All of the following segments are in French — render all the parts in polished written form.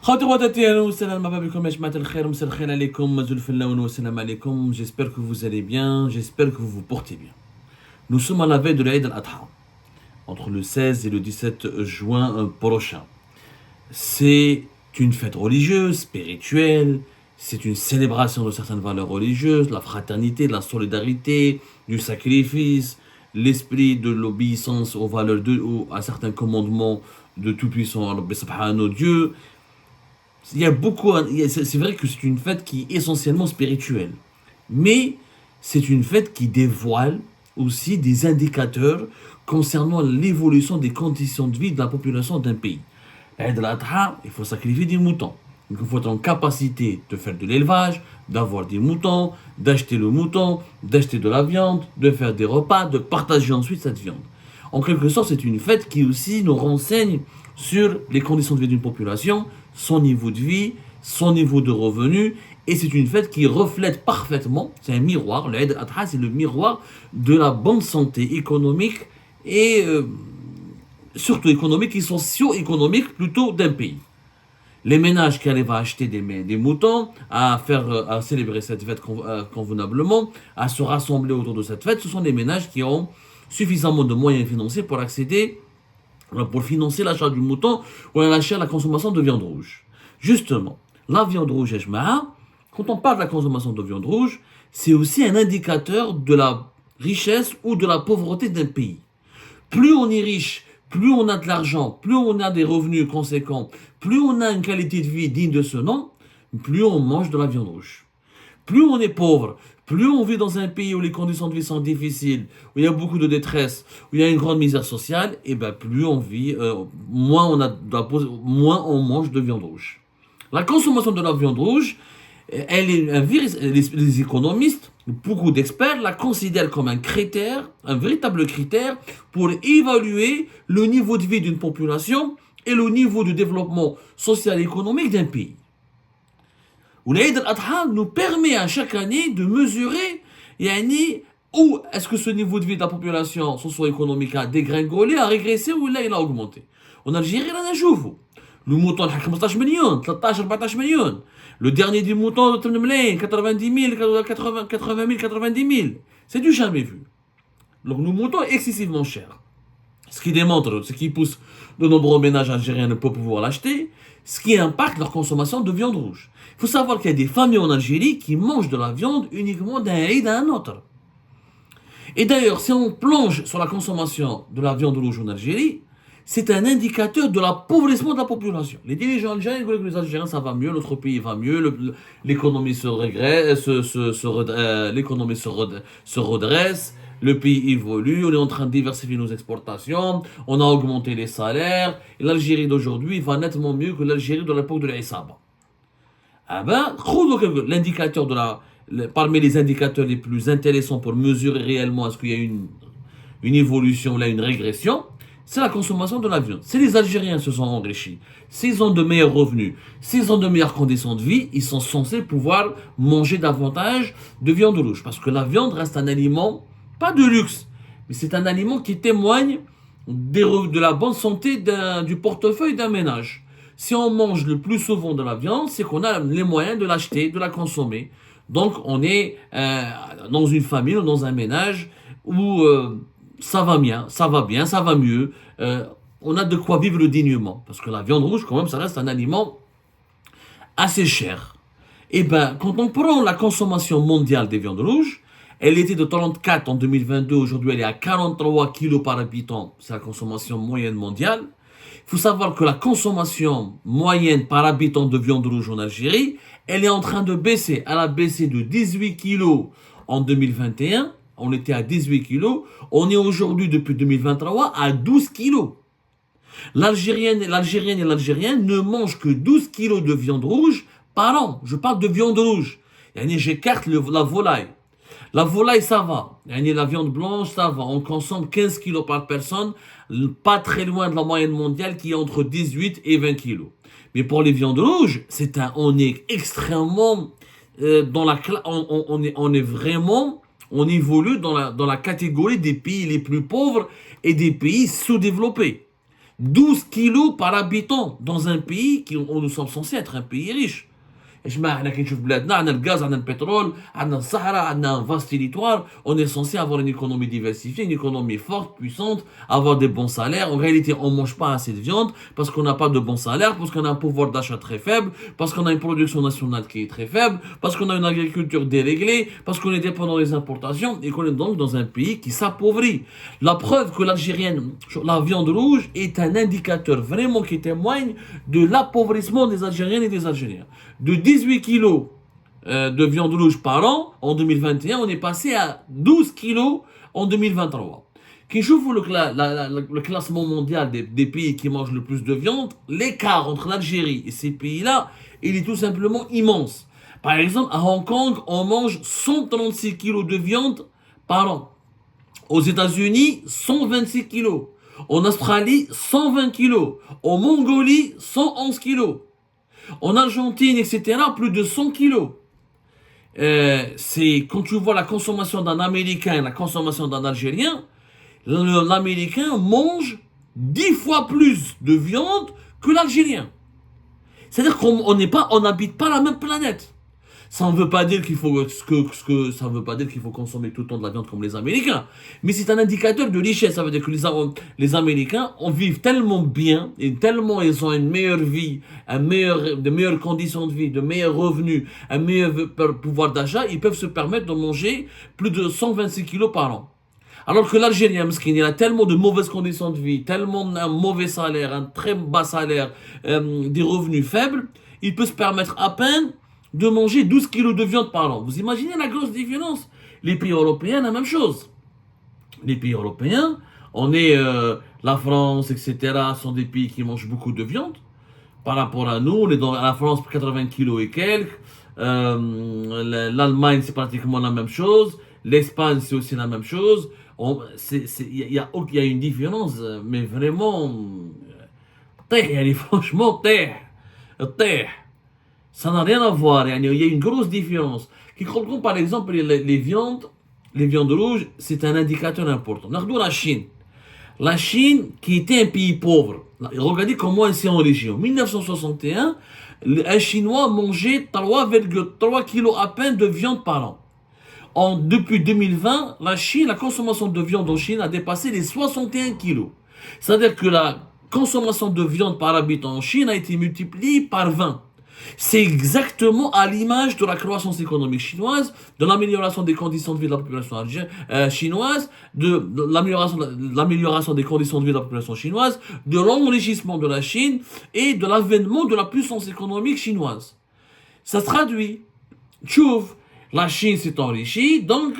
J'espère que vous allez bien, j'espère que vous vous portez bien. Nous sommes à la veille de l'Aïd al-Adha, entre le 16 et le 17 juin prochain. C'est une fête religieuse, spirituelle, c'est une célébration de certaines valeurs religieuses, la fraternité, la solidarité, du sacrifice, l'esprit de l'obéissance aux valeurs à certains commandements de Tout-Puissant, Allah subhanahu Dieu. Il y a beaucoup, c'est vrai que c'est une fête qui est essentiellement spirituelle, mais c'est une fête qui dévoile aussi des indicateurs concernant l'évolution des conditions de vie de la population d'un pays. L'Aïd al-Adha, il faut sacrifier des moutons. Donc il faut être en capacité de faire de l'élevage, d'avoir des moutons, d'acheter le mouton, d'acheter de la viande, de faire des repas, de partager ensuite cette viande. En quelque sorte, c'est une fête qui aussi nous renseigne sur les conditions de vie d'une population, son niveau de vie, son niveau de revenus, et c'est une fête qui reflète parfaitement, c'est un miroir, l'Aïd al-Adha c'est le miroir de la bonne santé économique et surtout économique et socio-économique plutôt d'un pays. Les ménages qui arrivent à acheter des moutons, à célébrer cette fête convenablement, à se rassembler autour de cette fête, ce sont des ménages qui ont suffisamment de moyens financiers pour financer l'achat du mouton ou l'achat, la consommation de viande rouge. Justement, la viande rouge, quand on parle de la consommation de viande rouge, c'est aussi un indicateur de la richesse ou de la pauvreté d'un pays. Plus on est riche, plus on a de l'argent, plus on a des revenus conséquents, plus on a une qualité de vie digne de ce nom, plus on mange de la viande rouge. Plus on est pauvre, plus on vit dans un pays où les conditions de vie sont difficiles, où il y a beaucoup de détresse, où il y a une grande misère sociale, et ben plus on vit, moins on mange de viande rouge. La consommation de la viande rouge, les économistes, beaucoup d'experts la considèrent comme un véritable critère pour évaluer le niveau de vie d'une population et le niveau de développement social et économique d'un pays. L'Aïd al-Adha nous permet à chaque année de mesurer où est-ce que ce niveau de vie de la population socio-économique a dégringolé, a régressé ou là il a augmenté. En Algérie, il en a joué. Le mouton, 15 millions, 13, 14 millions. Le dernier du mouton, 90 000, 80 000, 90 000. C'est du jamais vu. Donc le mouton est excessivement cher. Ce qui pousse de nombreux ménages algériens ne peuvent pouvoir l'acheter, ce qui impacte leur consommation de viande rouge. Il faut savoir qu'il y a des familles en Algérie qui mangent de la viande uniquement d'un Eid à un autre. Et d'ailleurs, si on plonge sur la consommation de la viande rouge en Algérie, c'est un indicateur de l'appauvrissement de la population. Les dirigeants algériens veulent que les Algériens ça va mieux, notre pays va mieux, l'économie se redresse, le pays évolue, on est en train de diversifier nos exportations, on a augmenté les salaires, et l'Algérie d'aujourd'hui va nettement mieux que l'Algérie de l'époque de l'Aïsaba. Ah ben, l'indicateur parmi les indicateurs les plus intéressants pour mesurer réellement est-ce qu'il y a une évolution, là, une régression, c'est la consommation de la viande. Si les Algériens se sont enrichis, s'ils ont de meilleurs revenus, s'ils ont de meilleures conditions de vie, ils sont censés pouvoir manger davantage de viande rouge. Parce que la viande reste un aliment, pas de luxe, mais c'est un aliment qui témoigne de la bonne santé du portefeuille d'un ménage. Si on mange le plus souvent de la viande, c'est qu'on a les moyens de l'acheter, de la consommer. Donc on est dans une famille ou dans un ménage où ça va bien, ça va mieux. On a de quoi vivre dignement. Parce que la viande rouge, quand même, ça reste un aliment assez cher. Et ben, quand on prend la consommation mondiale des viandes rouges, elle était de 34 en 2022, aujourd'hui elle est à 43 kilos par habitant. C'est la consommation moyenne mondiale. Il faut savoir que la consommation moyenne par habitant de viande rouge en Algérie, elle est en train de baisser. Elle a baissé de 18 kilos en 2021. On était à 18 kilos. On est aujourd'hui, depuis 2023, à 12 kilos. L'Algérienne et l'Algérien ne mangent que 12 kilos de viande rouge par an. Je parle de viande rouge. J'écarte la volaille. La volaille, ça va. La viande blanche, ça va. On consomme 15 kilos par personne, pas très loin de la moyenne mondiale qui est entre 18 et 20 kilos. Mais pour les viandes rouges, on est extrêmement on évolue dans la catégorie des pays les plus pauvres et des pays sous-développés. 12 kilos par habitant dans un pays où nous sommes censés être un pays riche. اجماع حنا كي نشوف بلادنا عندنا الغاز عندنا البترول عندنا الصحراء عندنا un vaste territoire, on est censé avoir une économie diversifiée, une économie forte, puissante, avoir des bons salaires. En réalité, on mange pas assez de viande parce qu'on n'a pas de bons salaires, parce qu'on a un pouvoir d'achat très faible, parce qu'on a une production nationale qui est très faible, parce qu'on a une agriculture déréglée, parce qu'on est dépendant des importations et qu'on est donc dans un pays qui s'appauvrit. La preuve que la viande rouge est un indicateur vraiment qui témoigne de l'appauvrissement des Algériennes et des Algériens. De 18 kilos de viande rouge par an en 2021, on est passé à 12 kilos en 2023. Quand je vois le classement mondial des pays qui mangent le plus de viande, l'écart entre l'Algérie et ces pays-là, il est tout simplement immense. Par exemple, à Hong Kong, on mange 136 kilos de viande par an. Aux États-Unis, 126 kilos. En Australie, 120 kilos. En Mongolie, 111 kilos. En Argentine, etc., plus de 100 kilos. C'est quand tu vois la consommation d'un Américain et la consommation d'un Algérien, l'Américain mange 10 fois plus de viande que l'Algérien. C'est-à-dire qu'on n'habite pas la même planète. Ça ne veut pas dire qu'il faut ça veut pas dire qu'il faut consommer tout le temps de la viande comme les Américains, mais c'est un indicateur de richesse. Ça veut dire que les Américains vivent tellement bien et tellement ils ont une meilleure vie, de meilleures conditions de vie, de meilleurs revenus, un meilleur pouvoir d'achat, ils peuvent se permettre de manger plus de 126 kilos par an. Alors que l'Algérien, il a tellement de mauvaises conditions de vie, tellement un mauvais salaire, un très bas salaire, des revenus faibles, il peut se permettre à peine de manger 12 kilos de viande par an. Vous imaginez la grosse différence? Les pays européens, la même chose. Les pays européens, la France, etc., sont des pays qui mangent beaucoup de viande. Par rapport à nous, on est dans la France, 80 kilos et quelques. L'Allemagne, c'est pratiquement la même chose. L'Espagne, c'est aussi la même chose. Il y a une différence, mais vraiment, franchement, ça n'a rien à voir. Il y a une grosse différence. Par exemple, les viandes rouges, c'est un indicateur important. Regardons la Chine. La Chine, qui était un pays pauvre. Regardez comment elle s'est enrichie. En 1961, un Chinois mangeait 3,3 kilos à peine de viande par an. Depuis 2020, la consommation de viande en Chine a dépassé les 61 kilos. C'est-à-dire que la consommation de viande par habitant en Chine a été multipliée par 20. C'est exactement à l'image de la croissance économique chinoise, de l'amélioration des conditions de vie de la population chinoise, de l'amélioration des conditions de vie de la population chinoise, de l'enrichissement de la Chine et de l'avènement de la puissance économique chinoise. Ça se traduit. Tchouf, la Chine s'est enrichie, donc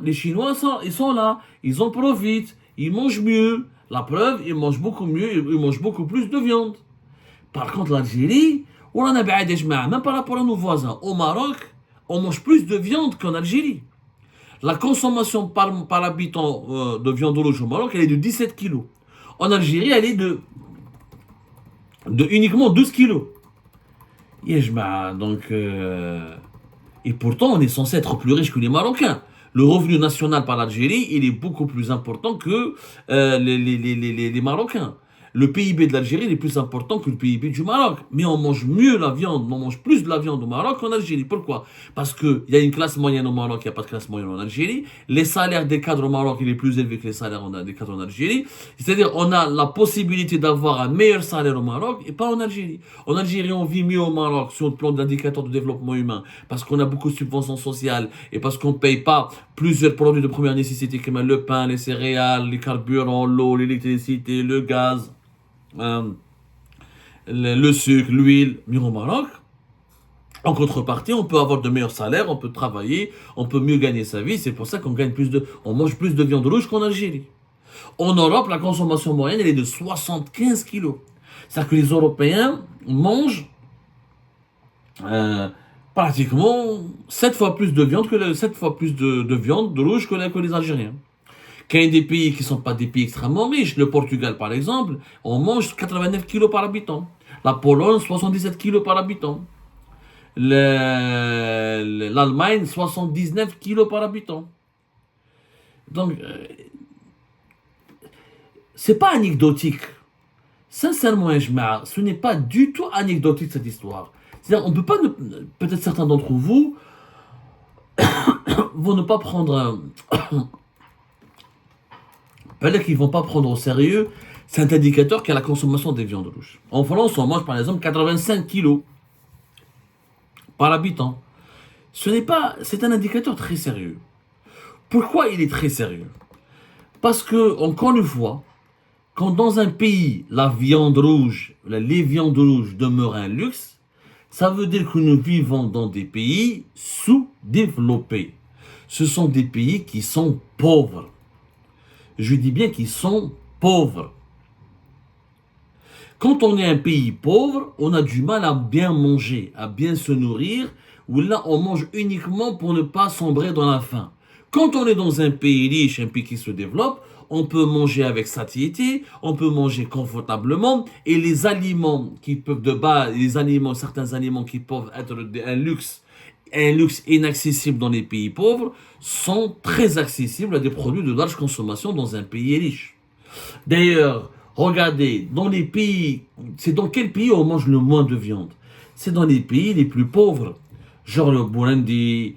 les Chinois ils sont là, ils en profitent, ils mangent mieux. La preuve, ils mangent beaucoup mieux, ils mangent beaucoup plus de viande. Par contre, l'Algérie, même par rapport à nos voisins, au Maroc, on mange plus de viande qu'en Algérie. La consommation par habitant de viande rouge au Maroc, elle est de 17 kilos. En Algérie, elle est de uniquement 12 kilos. Donc, et pourtant, on est censé être plus riche que les Marocains. Le revenu national par l'Algérie, il est beaucoup plus important que les Marocains. Le PIB de l'Algérie est plus important que le PIB du Maroc. Mais on mange mieux la viande, on mange plus de la viande au Maroc qu'en Algérie. Pourquoi? Parce qu'il y a une classe moyenne au Maroc, il n'y a pas de classe moyenne en Algérie. Les salaires des cadres au Maroc, il est plus élevé que les salaires des cadres en Algérie. C'est-à-dire, on a la possibilité d'avoir un meilleur salaire au Maroc et pas en Algérie. En Algérie, on vit mieux au Maroc sur le plan d'indicateur de développement humain parce qu'on a beaucoup de subventions sociales et parce qu'on ne paye pas plusieurs produits de première nécessité comme le pain, les céréales, les carburants, l'eau, l'électricité, le gaz. Le sucre, l'huile, mais au Maroc, en contrepartie, on peut avoir de meilleurs salaires, on peut travailler, on peut mieux gagner sa vie. C'est pour ça on mange plus de viande rouge qu'en Algérie. En Europe, la consommation moyenne, elle est de 75 kilos. C'est-à-dire que les Européens mangent pratiquement 7 fois plus de viande de viande rouge que les Algériens. Qu'il y a des pays qui ne sont pas des pays extrêmement riches. Le Portugal, par exemple, on mange 89 kilos par habitant. La Pologne, 77 kilos par habitant. L'Allemagne, 79 kilos par habitant. Donc, c'est pas anecdotique. Sincèrement, ce n'est pas du tout anecdotique cette histoire. C'est-à-dire, on peut pas, peut-être certains d'entre vous vont ne pas prendre peut-être qu'ils vont pas prendre au sérieux cet indicateur qui est la consommation des viandes rouges. En France, on mange par exemple 85 kilos par habitant. C'est un indicateur très sérieux. Pourquoi il est très sérieux? Parce que, encore une fois, quand dans un pays, la viande rouge, les viandes rouges demeurent un luxe, ça veut dire que nous vivons dans des pays sous-développés. Ce sont des pays qui sont pauvres. Je dis bien qu'ils sont pauvres. Quand on est un pays pauvre, on a du mal à bien manger, à bien se nourrir, où là on mange uniquement pour ne pas sombrer dans la faim. Quand on est dans un pays riche, un pays qui se développe, on peut manger avec satiété, on peut manger confortablement, et les aliments qui peuvent de bas, certains aliments qui peuvent être un luxe inaccessible dans les pays pauvres, sont très accessibles à des produits de large consommation dans un pays riche. D'ailleurs, regardez, c'est dans quel pays on mange le moins de viande? C'est dans les pays les plus pauvres, genre le Burundi,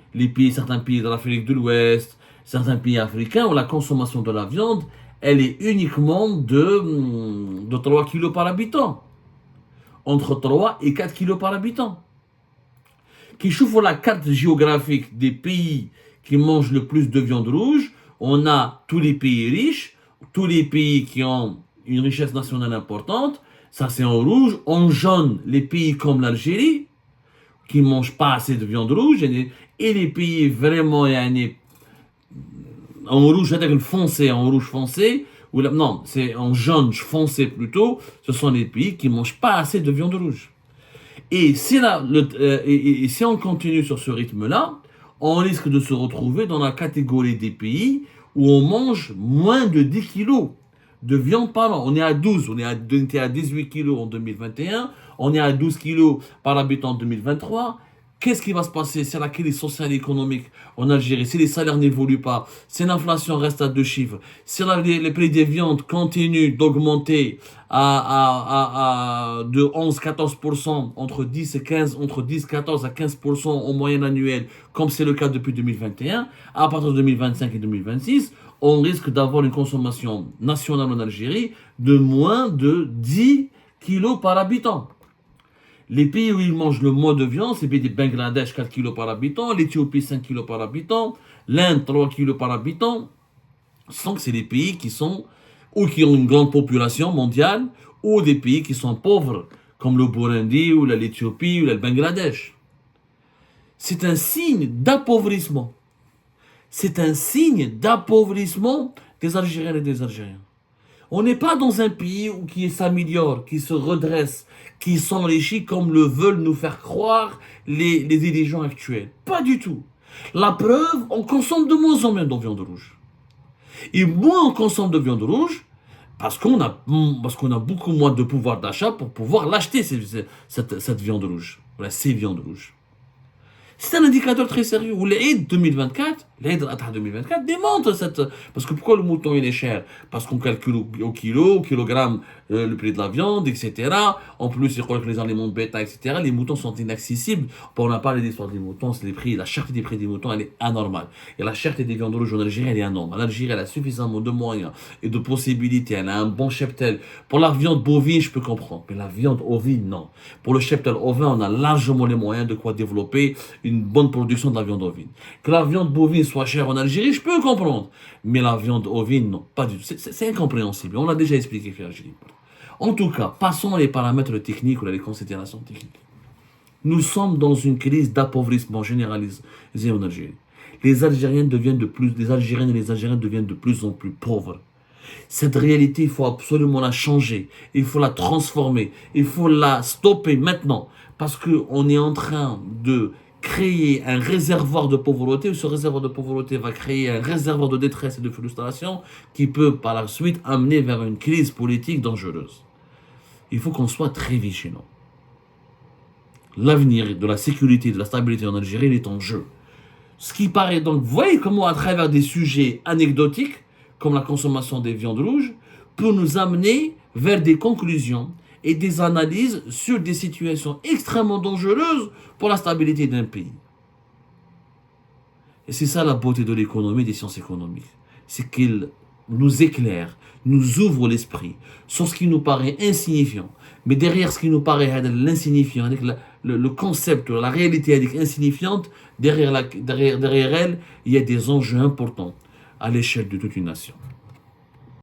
certains pays de l'Afrique de l'Ouest, certains pays africains où la consommation de la viande, elle est uniquement de 3 kilos par habitant. Entre 3 et 4 kilos par habitant. Qui chauffe la carte géographique des pays qui mangent le plus de viande rouge, on a tous les pays riches, tous les pays qui ont une richesse nationale importante, ça c'est en rouge. En jaune, les pays comme l'Algérie, qui ne mangent pas assez de viande rouge, et les pays vraiment en rouge, c'est-à-dire le foncé, en rouge foncé, non, c'est en jaune foncé plutôt, ce sont les pays qui ne mangent pas assez de viande rouge. Et si on continue sur ce rythme-là, on risque de se retrouver dans la catégorie des pays où on mange moins de 10 kilos de viande par an. On est à 12, on était à 18 kilos en 2021, on est à 12 kilos par habitant en 2023. Qu'est-ce qui va se passer si la crise sociale et économique en Algérie, si les salaires n'évoluent pas, si l'inflation reste à 2 chiffres, si les prix des viandes continuent d'augmenter de 11-14%, entre 10-14 à 15% en moyenne annuelle, comme c'est le cas depuis 2021, à partir de 2025 et 2026, on risque d'avoir une consommation nationale en Algérie de moins de 10 kilos par habitant. Les pays où ils mangent le moins de viande, c'est le Bangladesh, 4 kilos par habitant, l'Éthiopie, 5 kilos par habitant, l'Inde, 3 kilos par habitant. Sans que c'est des pays qui ont une grande population mondiale, ou des pays qui sont pauvres, comme le Burundi, ou l'Éthiopie, ou le Bangladesh. C'est un signe d'appauvrissement. C'est un signe d'appauvrissement des Algériens et des Algériens. On n'est pas dans un pays qui s'améliore, qui se redresse, qui s'enrichit comme le veulent nous faire croire les dirigeants actuels. Pas du tout. La preuve, on consomme de moins en moins de viande rouge. Et moins on consomme de viande rouge, parce qu'on a beaucoup moins de pouvoir d'achat pour pouvoir l'acheter, cette viande rouge. Voilà, ces viandes rouges. C'est un indicateur très sérieux. Où l'Aïd 2024, l'Aïd al-Adha 2024 démontre cette... Parce que pourquoi le mouton il est cher? Parce qu'on calcule au kilogramme, le prix de la viande, etc. En plus, il croit que les aliments de bétail, etc. Les moutons sont inaccessibles. On a parlé de l'histoire des moutons, c'est la cherté des prix des moutons, elle est anormale. Et la cherté des viandes rouges en Algérie, elle est anormale. L'Algérie, elle a suffisamment de moyens et de possibilités. Elle a un bon cheptel. Pour la viande bovine, je peux comprendre. Mais la viande ovine, non. Pour le cheptel ovin, on a largement les moyens de quoi développer une bonne production de la viande ovine. Que la viande bovine soit chère en Algérie, je peux comprendre. Mais la viande ovine, non, pas du tout. C'est incompréhensible. On l'a déjà expliqué que l'Algérie. En tout cas, passons les paramètres techniques ou les considérations techniques. Nous sommes dans une crise d'appauvrissement généralisé en Algérie. Les Algériens et les Algériens deviennent de plus en plus pauvres. Cette réalité, il faut absolument la changer. Il faut la transformer. Il faut la stopper maintenant. Parce qu'on est en train de créer un réservoir de pauvreté. Ce réservoir de pauvreté va créer un réservoir de détresse et de frustration qui peut par la suite amener vers une crise politique dangereuse. Il faut qu'on soit très vigilant. L'avenir de la sécurité et de la stabilité en Algérie est en jeu. Ce qui paraît donc, vous voyez comment à travers des sujets anecdotiques, comme la consommation des viandes rouges, peut nous amener vers des conclusions et des analyses sur des situations extrêmement dangereuses pour la stabilité d'un pays. Et c'est ça la beauté de l'économie, des sciences économiques. C'est qu'il nous éclaire, nous ouvre l'esprit sur ce qui nous paraît insignifiant. Mais derrière ce qui nous paraît l'insignifiant, le concept, la réalité insignifiante, derrière elle, il y a des enjeux importants à l'échelle de toute une nation.